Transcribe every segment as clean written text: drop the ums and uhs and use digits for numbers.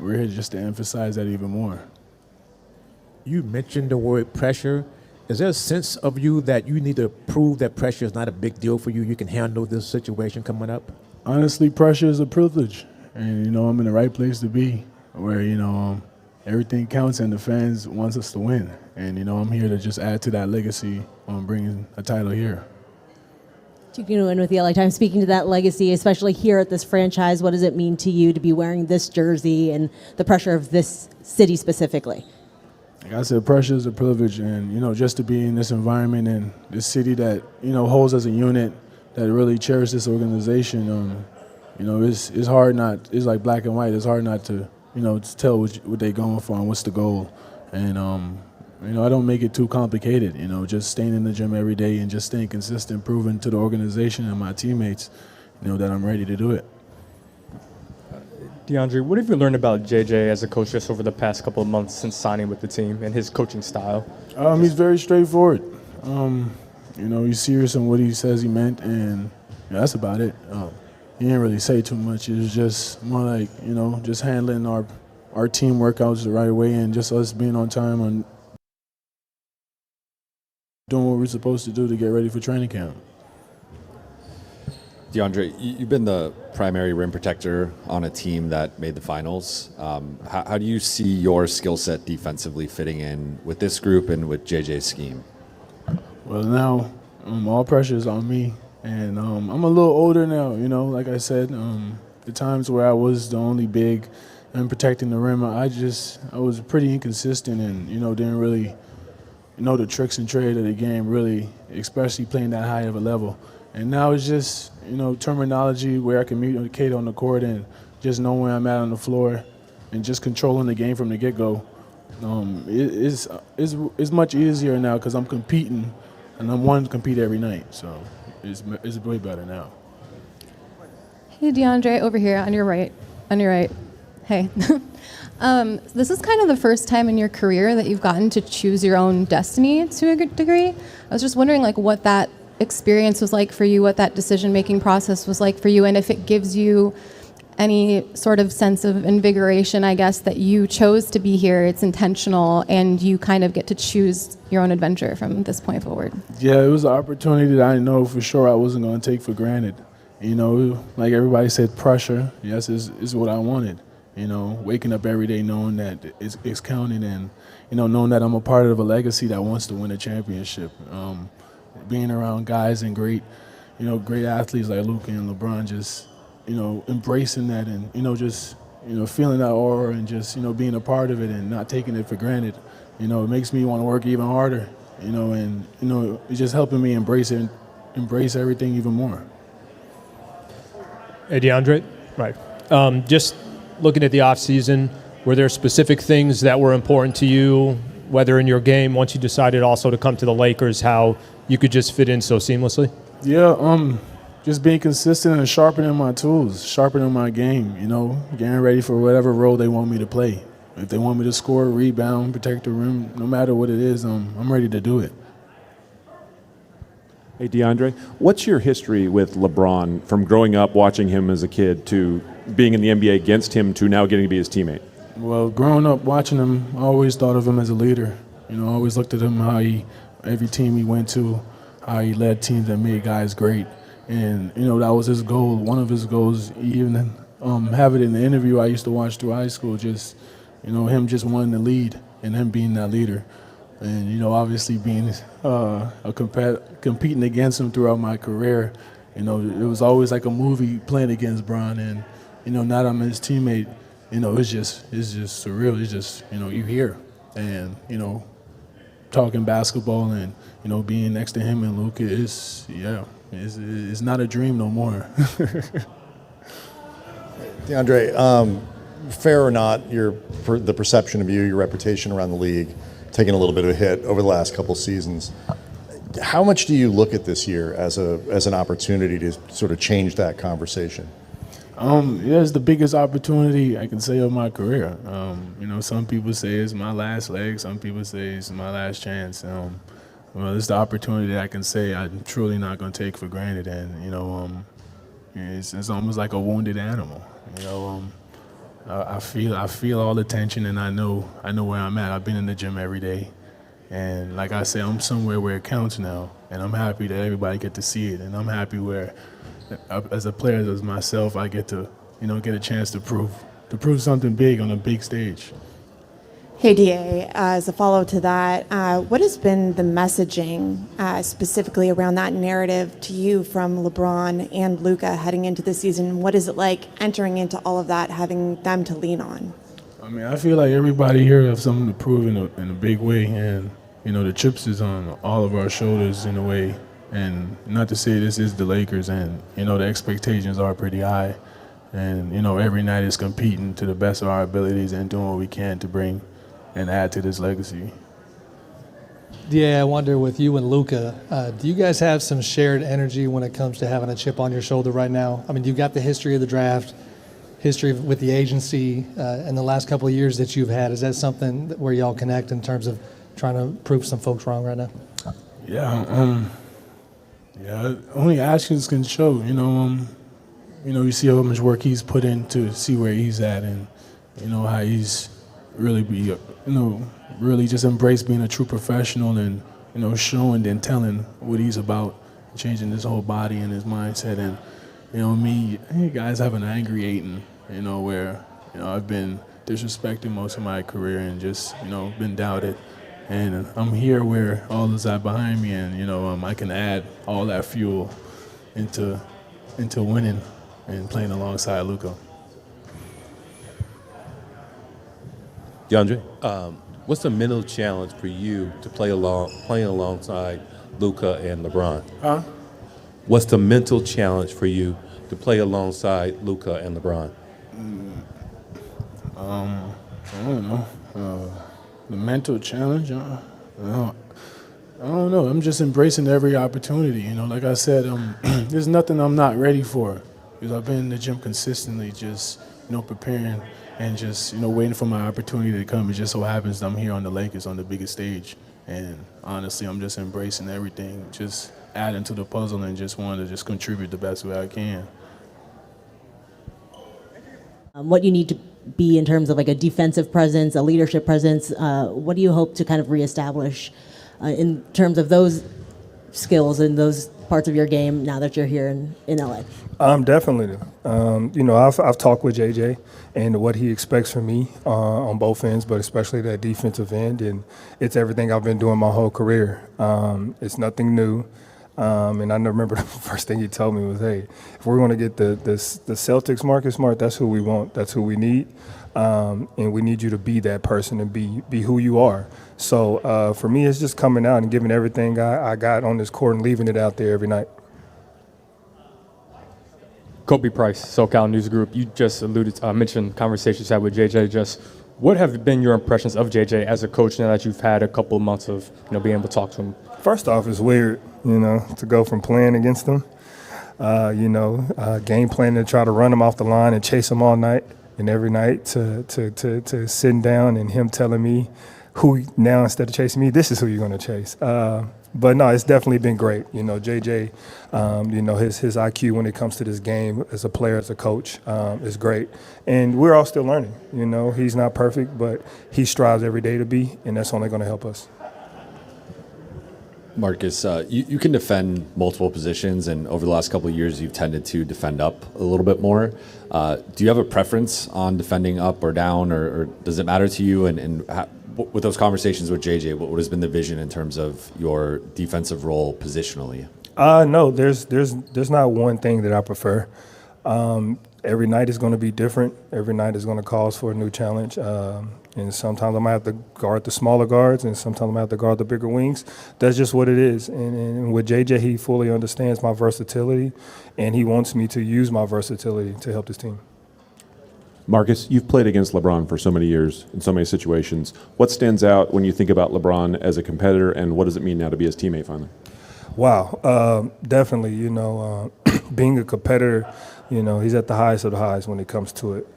we're here just to emphasize that even more. You mentioned the word pressure. Is there a sense of you that you need to prove that pressure is not a big deal for you? You can handle this situation coming up? Honestly, pressure is a privilege. And, I'm in the right place to be where, everything counts and the fans wants us to win. And, I'm here to just add to that legacy on bringing a title here. To in with the LA Times, speaking to that legacy, especially here at this franchise, what does it mean to you to be wearing this jersey and the pressure of this city specifically? Like I said, pressure is a privilege, and, just to be in this environment and this city that, holds as a unit, that really cherishes this organization, it's hard not, it's like black and white, it's hard not to, to tell what they're going for and what's the goal. And, I don't make it too complicated, just staying in the gym every day and just staying consistent, proving to the organization and my teammates, that I'm ready to do it. Deandre, what have you learned about JJ as a coach just over the past couple of months since signing with the team and his coaching style? He's very straightforward. He's serious in what he says he meant, and that's about it. He didn't really say too much. It was just more like, just handling our team workouts the right way and just us being on time and doing what we're supposed to do to get ready for training camp. Deandre, you've been the primary rim protector on a team that made the finals. How do you see your skill set defensively fitting in with this group and with JJ's scheme? Well, now all pressure is on me, and I'm a little older now. Like I said, the times where I was the only big and protecting the rim, I was pretty inconsistent and didn't really know the tricks and trade of the game, really, especially playing that high of a level. And now it's just, terminology where I can communicate on the court and just know where I'm at on the floor and just controlling the game from the get-go. It's much easier now because I'm competing, and I'm wanting to compete every night. So it's way better now. Hey, Deandre, over here on your right. Hey. This is kind of the first time in your career that you've gotten to choose your own destiny to a good degree. I was just wondering, what that experience was like for you, what that decision-making process was like for you, and if it gives you any sort of sense of invigoration, I guess, that you chose to be here, it's intentional, and you kind of get to choose your own adventure from this point forward. Yeah, it was an opportunity that I know for sure I wasn't going to take for granted. Like everybody said, pressure, yes, is what I wanted. Waking up every day knowing that it's counting and, knowing that I'm a part of a legacy that wants to win a championship. Being around guys and great athletes like Luka and LeBron, just, embracing that and, just, feeling that aura and just, being a part of it and not taking it for granted, it makes me want to work even harder, and, it's just helping me embrace everything even more. Hey, Deandre. Right. Just looking at the offseason, were there specific things that were important to you, whether in your game, once you decided also to come to the Lakers, how you could just fit in so seamlessly? Yeah, just being consistent and sharpening my tools, sharpening my game, getting ready for whatever role they want me to play. If they want me to score, rebound, protect the rim, no matter what it is, I'm ready to do it. Hey, Deandre, what's your history with LeBron from growing up watching him as a kid to being in the NBA against him to now getting to be his teammate? Well, growing up watching him, I always thought of him as a leader. I always looked at him, every team he went to, how he led teams that made guys great. And, that was his goal. One of his goals, even have it in the interview I used to watch through high school, just, him just wanting to lead and him being that leader. And, obviously being competing against him throughout my career, it was always like a movie playing against Bron. And, now that I'm his teammate, it's just surreal. It's just, you're here and, talking basketball and, being next to him and Luka it's not a dream no more. Deandre, fair or not, the perception of you, your reputation around the league, taking a little bit of a hit over the last couple seasons. How much do you look at this year as an opportunity to sort of change that conversation? It's the biggest opportunity I can say of my career. Some people say it's my last leg. Some people say it's my last chance. It's the opportunity that I can say I'm truly not going to take for granted. And, it's almost like a wounded animal. I feel all the tension, and I know where I'm at. I've been in the gym every day, and like I said, I'm somewhere where it counts now, and I'm happy that everybody get to see it, and I'm happy where, as a player as myself, I get to get a chance to prove something big on a big stage. Hey, DA, as a follow-up to that, what has been the messaging specifically around that narrative to you from LeBron and Luka heading into the season? What is it like entering into all of that, having them to lean on? I mean, I feel like everybody here has something to prove in a big way, and the chips is on all of our shoulders in a way. And not to say this is the Lakers, and the expectations are pretty high, and every night is competing to the best of our abilities and doing what we can to bring and add to this legacy. Yeah, I wonder with you and Luka, do you guys have some shared energy when it comes to having a chip on your shoulder right now? I mean, you've got the history of the draft, history with the agency, and the last couple of years that you've had. Is that something where y'all connect in terms of trying to prove some folks wrong right now? Yeah, only actions can show. You see how much work he's put in to see where he's at, and how he's really just embraced being a true professional, and showing and telling what he's about, changing his whole body and his mindset. And me, you guys have an angry Ayton, where I've been disrespected most of my career and just been doubted. And I'm here where all is that behind me, and I can add all that fuel into winning and playing alongside Luka. Deandre, what's the mental challenge for you to playing alongside Luka and LeBron? Huh? What's the mental challenge for you to play alongside Luka and LeBron? I don't know. The mental challenge, I don't know. I'm just embracing every opportunity. Like I said, there's nothing I'm not ready for, because I've been in the gym consistently, just preparing and just waiting for my opportunity to come. It just so happens that I'm here on the Lakers on the biggest stage, and honestly, I'm just embracing everything, just adding to the puzzle, and just wanting to just contribute the best way I can. What you need to be in terms of like a defensive presence, a leadership presence, what do you hope to kind of reestablish in terms of those skills and those parts of your game now that you're here in LA? Definitely. I've talked with JJ and what he expects from me on both ends, but especially that defensive end, and it's everything I've been doing my whole career. It's nothing new. And I remember the first thing he told me was, hey, if we're going to get the Celtics, Marcus Smart, that's who we want. That's who we need. And we need you to be that person and be who you are. So for me, it's just coming out and giving everything I got on this court and leaving it out there every night. Kobe Price, SoCal News Group. You just mentioned conversations you had with JJ. Just what have been your impressions of JJ as a coach now that you've had a couple of months of being able to talk to him? First off, it's weird, to go from playing against him, game planning to try to run him off the line and chase him all night and every night to sitting down and him telling me who now, instead of chasing me, this is who you're going to chase. But no, it's definitely been great. JJ, his IQ when it comes to this game as a player, as a coach, is great. And we're all still learning. He's not perfect, but he strives every day to be, and that's only going to help us. Marcus, you can defend multiple positions, and over the last couple of years, you've tended to defend up a little bit more. Do you have a preference on defending up or down, or does it matter to you? And with those conversations with JJ, what has been the vision in terms of your defensive role positionally? No, there's not one thing that I prefer. Every night is going to be different. Every night is going to cause for a new challenge. And sometimes I might have to guard the smaller guards, and sometimes I might have to guard the bigger wings. That's just what it is. And with JJ, he fully understands my versatility, and he wants me to use my versatility to help this team. Marcus, you've played against LeBron for so many years in so many situations. What stands out when you think about LeBron as a competitor, and what does it mean now to be his teammate finally? Wow, definitely. Being a competitor, he's at the highest of the highs when it comes to it.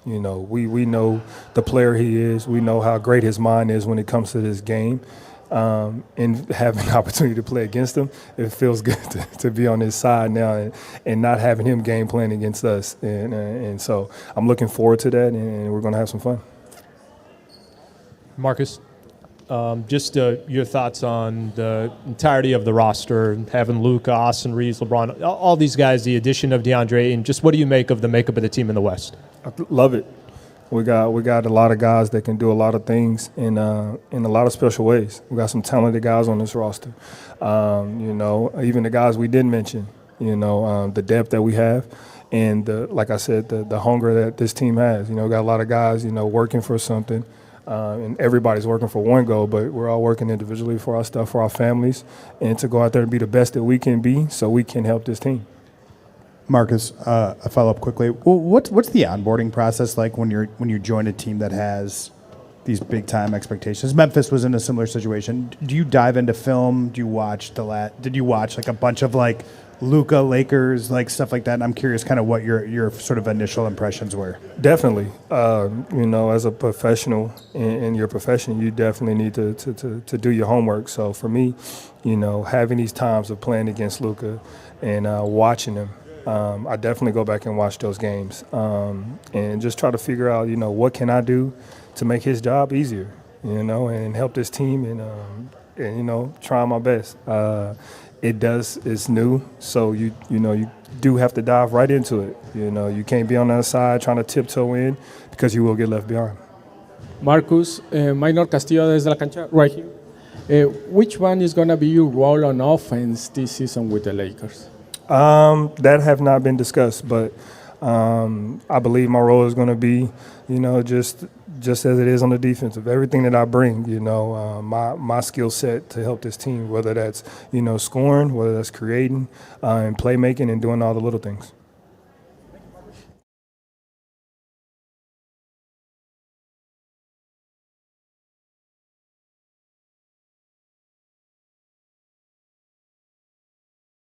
We know the player he is. We know how great his mind is when it comes to this game. and having the opportunity to play against him, it feels good to be on his side now and not having him game plan against us. And so I'm looking forward to that, and we're going to have some fun. Marcus, just your thoughts on the entirety of the roster, having Luka, Austin Reeves, LeBron, all these guys, the addition of Deandre Ayton. Just what do you make of the makeup of the team in the West? I love it. We got a lot of guys that can do a lot of things in a lot of special ways. We got some talented guys on this roster. Even the guys we didn't mention. The depth that we have, and like I said, the hunger that this team has. Got a lot of guys, working for something, and everybody's working for one goal. But we're all working individually for our stuff, for our families, and to go out there and be the best that we can be, so we can help this team. Marcus, a follow-up quickly. Well, what's the onboarding process like when you join a team that has these big-time expectations? Memphis was in a similar situation. Do you dive into film? Did you watch like a bunch of like Luka, Lakers, like stuff like that? And I'm curious kind of what your sort of initial impressions were. Definitely. As a professional in your profession, you definitely need to do your homework. So for me, having these times of playing against Luka and watching him, I definitely go back and watch those games and just try to figure out, what can I do to make his job easier, and help this team and trying my best. It's new, so you do have to dive right into it. You can't be on the other side trying to tiptoe in because you will get left behind. Marcus, Minor Castillo desde la cancha, right here. Which one is going to be your role on offense this season with the Lakers? That have not been discussed, but I believe my role is going to be, just as it is on the defensive. Everything that I bring, my skill set to help this team, whether that's, scoring, whether that's creating, and playmaking and doing all the little things.